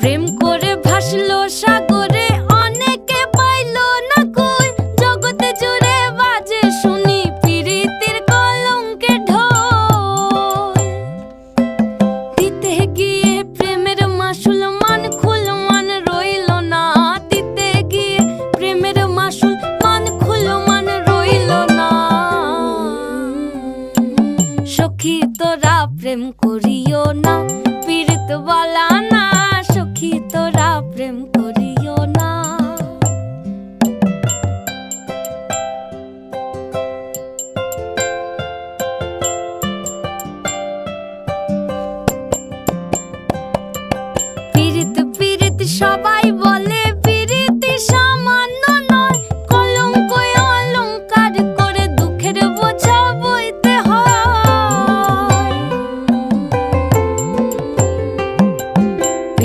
প্রেম করে ভাসলো সাগরে, অনেকে পাইলো না কই। জগতে জুড়ে বাজে শুনি পিরিতের কলঙ্কের ঢোল। দিতে গিয়ে প্রেমের মাসুল মান খুল মান রইল না। দিতে গিয়ে প্রেমের মাসুল মান খুল মান রইল না। সখী তোরা প্রেম করিও না, পীড়িত বলা না। সখী তোরা প্রেম করিও না। পীড়িত পীড়িত সবাই